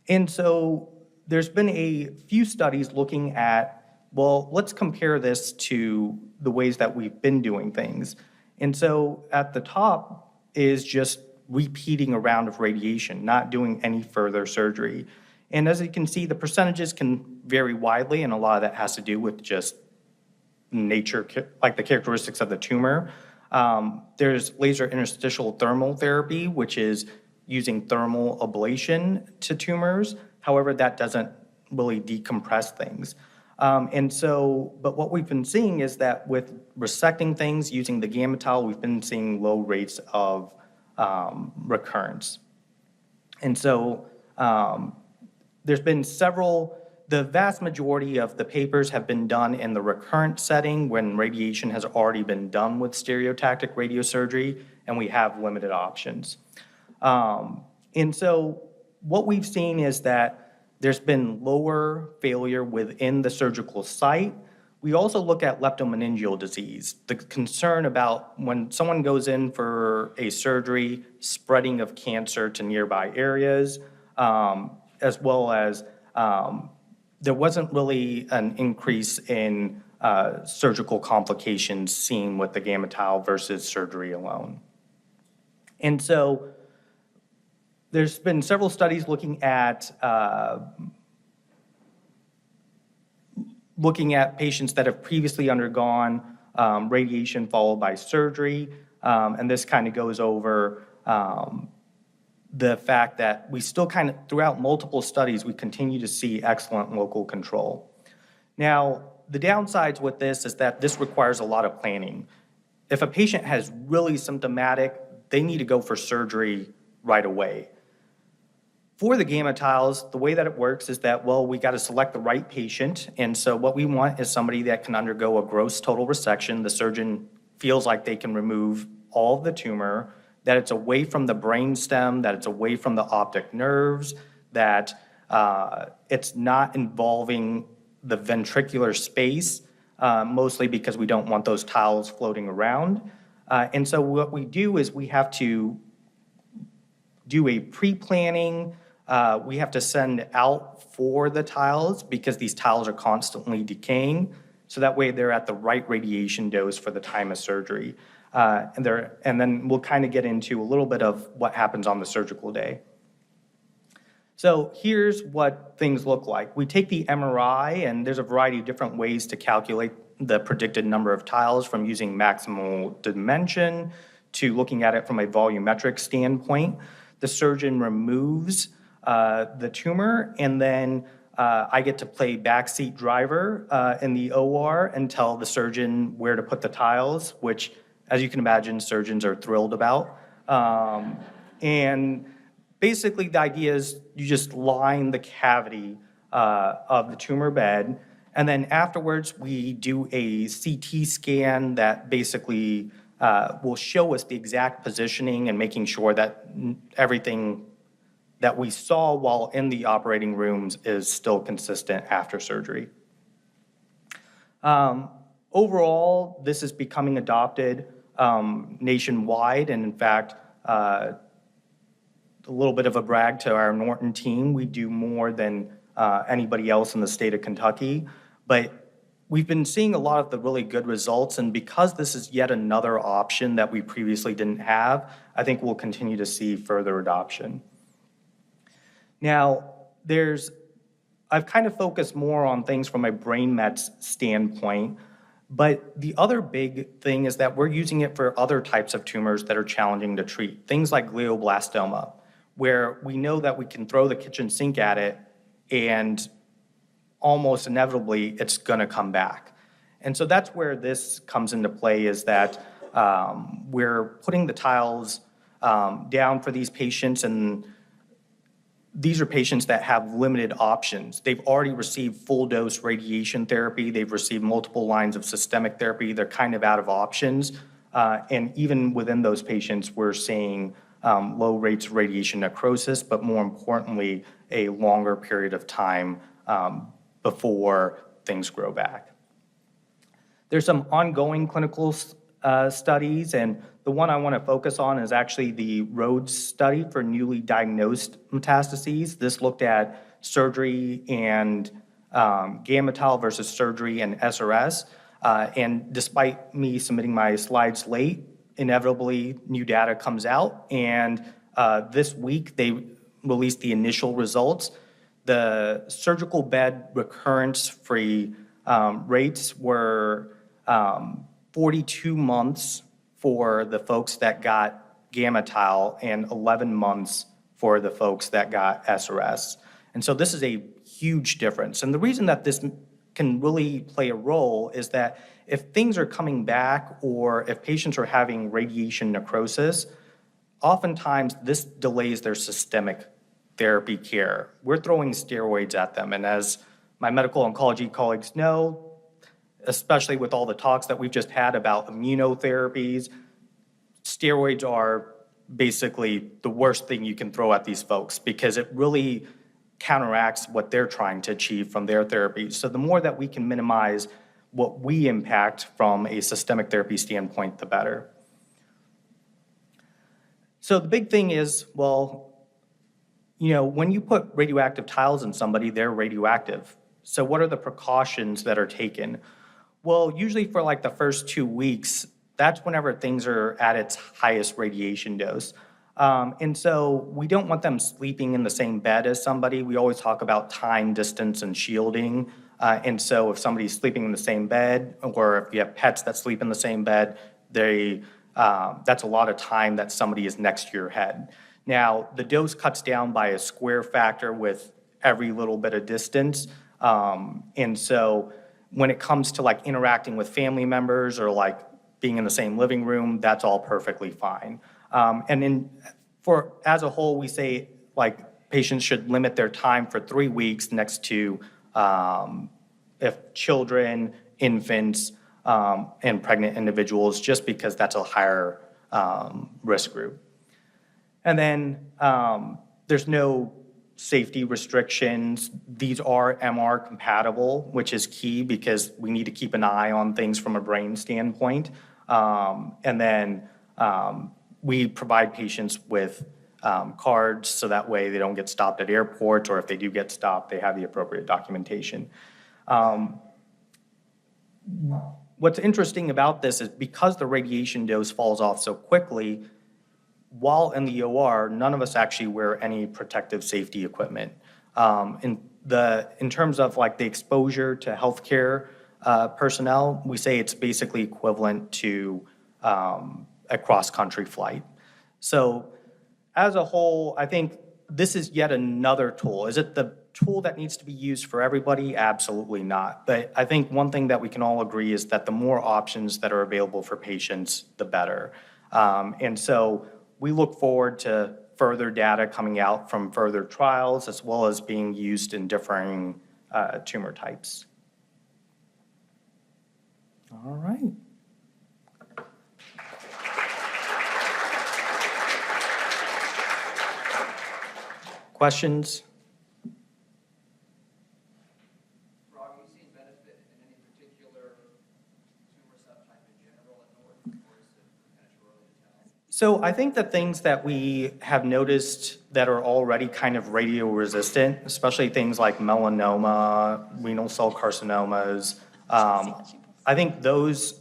And so there's been a few studies looking at, well, let's compare this to the ways that we've been doing things. And so at the top is just repeating a round of radiation, not doing any further surgery. And as you can see, the percentages can vary widely, and a lot of that has to do with just nature, like the characteristics of the tumor. There's laser interstitial thermal therapy, which is using thermal ablation to tumors. However, that doesn't really decompress things. But what we've been seeing is that with resecting things using the gamma tile, we've been seeing low rates of recurrence. And so there's been the vast majority of the papers have been done in the recurrent setting when radiation has already been done with stereotactic radiosurgery, and we have limited options. And so what we've seen is that there's been lower failure within the surgical site. We also look at leptomeningeal disease, the concern about when someone goes in for a surgery, spreading of cancer to nearby areas, as well as there wasn't really an increase in surgical complications seen with the gamma tile versus surgery alone. And so there's been several studies looking at patients that have previously undergone radiation followed by surgery, and this kind of goes over the fact that we still kind of, throughout multiple studies, we continue to see excellent local control. Now, the downsides with this is that this requires a lot of planning. If a patient has really symptomatic, they need to go for surgery right away. For the gamma tiles, the way that it works is that, well, we got to select the right patient. And so what we want is somebody that can undergo a gross total resection. The surgeon feels like they can remove all of the tumor, that it's away from the brainstem, that it's away from the optic nerves, that it's not involving the ventricular space, mostly because we don't want those tiles floating around. And so what we do is we have to do a pre-planning. We have to send out for the tiles because these tiles are constantly decaying. So that way they're at the right radiation dose for the time of surgery. And then we'll kind of get into a little bit of what happens on the surgical day. So here's what things look like. We take the MRI, and there's a variety of different ways to calculate the predicted number of tiles, from using maximal dimension to looking at it from a volumetric standpoint. The surgeon removes the tumor, and then I get to play backseat driver in the OR and tell the surgeon where to put the tiles, which, as you can imagine, surgeons are thrilled about. And basically, the idea is you just line the cavity of the tumor bed, and then afterwards, we do a CT scan that basically will show us the exact positioning and making sure that everything that we saw while in the operating rooms is still consistent after surgery. Overall, this is becoming adopted nationwide, and in fact, a little bit of a brag to our Norton team, we do more than anybody else in the state of Kentucky. But we've been seeing a lot of the really good results, and because this is yet another option that we previously didn't have, I think we'll continue to see further adoption. Now, I've kind of focused more on things from a brain meds standpoint, but the other big thing is that we're using it for other types of tumors that are challenging to treat, things like glioblastoma, where we know that we can throw the kitchen sink at it and almost inevitably it's going to come back. And so that's where this comes into play, is that we're putting the tiles down for these patients, and these are patients that have limited options. They've already received full dose radiation therapy. They've received multiple lines of systemic therapy. They're kind of out of options. And even within those patients, we're seeing low rates of radiation necrosis, but more importantly, a longer period of time before things grow back. There's some ongoing clinical studies, and the one I want to focus on is actually the Rhodes study for newly diagnosed metastases. This looked at surgery and gamma tau versus surgery and SRS. And despite me submitting my slides late, inevitably new data comes out. And this week they released the initial results. The surgical bed recurrence-free rates were 42 months for the folks that got gamma tau and 11 months for the folks that got SRS. And so this is a huge difference. And the reason that this can really play a role is that if things are coming back or if patients are having radiation necrosis, oftentimes this delays their systemic therapy care. We're throwing steroids at them. And as my medical oncology colleagues know, especially with all the talks that we've just had about immunotherapies, steroids are basically the worst thing you can throw at these folks because it really counteracts what they're trying to achieve from their therapies. So the more that we can minimize what we impact from a systemic therapy standpoint, the better. So the big thing is, well, you know, when you put radioactive tiles in somebody, they're radioactive. So what are the precautions that are taken? Well, usually for like the first 2 weeks, that's whenever things are at its highest radiation dose. And so we don't want them sleeping in the same bed as somebody. We always talk about time, distance, and shielding. And so if somebody's sleeping in the same bed, or if you have pets that sleep in the same bed, that's a lot of time that somebody is next to your head. Now, the dose cuts down by a square factor with every little bit of distance. And so when it comes to like interacting with family members or like being in the same living room, that's all perfectly fine. And as a whole, we say like patients should limit their time for 3 weeks next to if children, infants, and pregnant individuals, just because that's a higher risk group. And then there's no safety restrictions. These are MR compatible, which is key because we need to keep an eye on things from a brain standpoint. And then we provide patients with cards so that way they don't get stopped at airports, or if they do get stopped, they have the appropriate documentation. What's interesting about this is because the radiation dose falls off so quickly, while in the OR, none of us actually wear any protective safety equipment. In terms of like the exposure to healthcare personnel, we say it's basically equivalent to a cross-country flight. So as a whole, I think this is yet another tool. Is it the tool that needs to be used for everybody? Absolutely not. But I think one thing that we can all agree is that the more options that are available for patients, the better. And so we look forward to further data coming out from further trials, as well as being used in differing tumor types. All right. Questions? Rob, have you seen benefit in any particular tumor subtype in general at Norton, or is it So I think the things that we have noticed that are already kind of radio resistant, especially things like melanoma, renal cell carcinomas, I think those,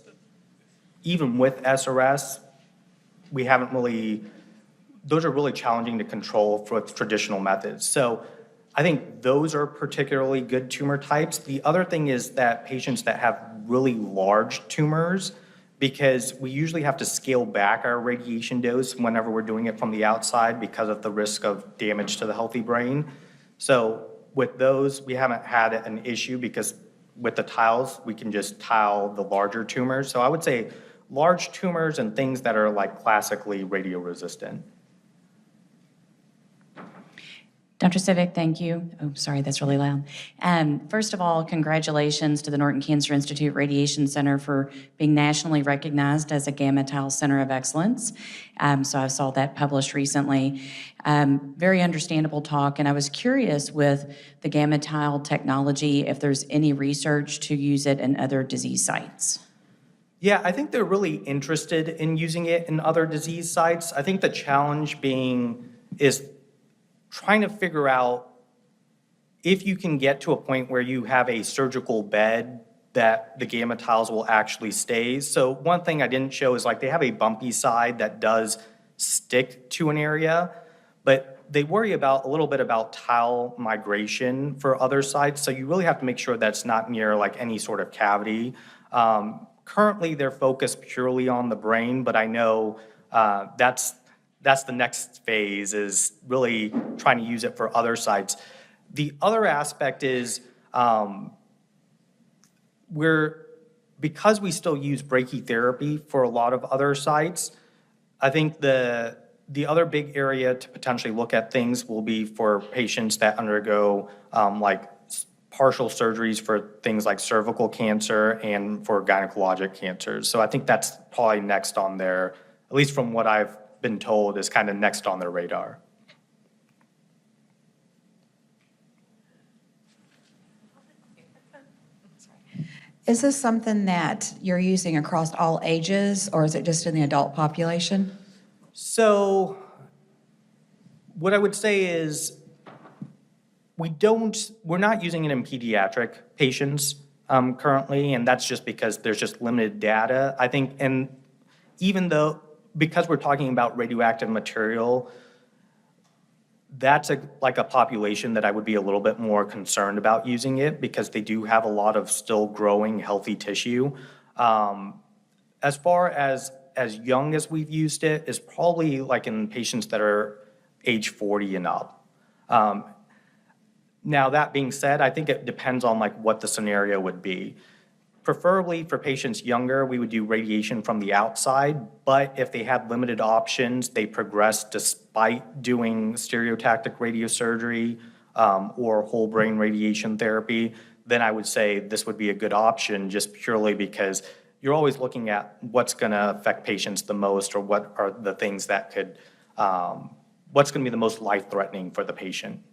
even with SRS, we haven't really, those are really challenging to control with traditional methods. So I think those are particularly good tumor types. The other thing is that patients that have really large tumors, because we usually have to scale back our radiation dose whenever we're doing it from the outside because of the risk of damage to the healthy brain. So with those, we haven't had an issue because with the tiles, we can just tile the larger tumors. So I would say large tumors and things that are like classically radioresistant. Dr. Civic, thank you. Oh, sorry, that's really loud. First of all, congratulations to the Norton Cancer Institute Radiation Center for being nationally recognized as a gamma tile center of excellence. So I saw that published recently. Very understandable talk, and I was curious with the gamma tile technology if there's any research to use it in other disease sites. Yeah, I think they're really interested in using it in other disease sites. I think the challenge is trying to figure out if you can get to a point where you have a surgical bed that the gamma tiles will actually stay. So one thing I didn't show is like they have a bumpy side that does stick to an area, but they worry about a little bit about tile migration for other sites. So you really have to make sure that's not near like any sort of cavity. Currently, they're focused purely on the brain, but I know that's the next phase, is really trying to use it for other sites. The other aspect is because we still use brachytherapy for a lot of other sites, I think the other big area to potentially look at things will be for patients that undergo like partial surgeries for things like cervical cancer and for gynecologic cancers. So I think that's probably next on their, at least from what I've been told, is kind of next on their radar. Is this something that you're using across all ages, or is it just in the adult population? So what I would say is we're not using it in pediatric patients currently, and that's just because there's just limited data. I think, and even though, because we're talking about radioactive material, that's like a population that I would be a little bit more concerned about using it, because they do have a lot of still growing healthy tissue. As far as young as we've used it is probably like in patients that are age 40 and up. Now, that being said, I think it depends on like what the scenario would be. Preferably for patients younger, we would do radiation from the outside, but if they had limited options, they progressed despite doing stereotactic radiosurgery or whole brain radiation therapy, then I would say this would be a good option, just purely because you're always looking at what's gonna affect patients the most, or what are the things that could, what's gonna be the most life-threatening for the patient.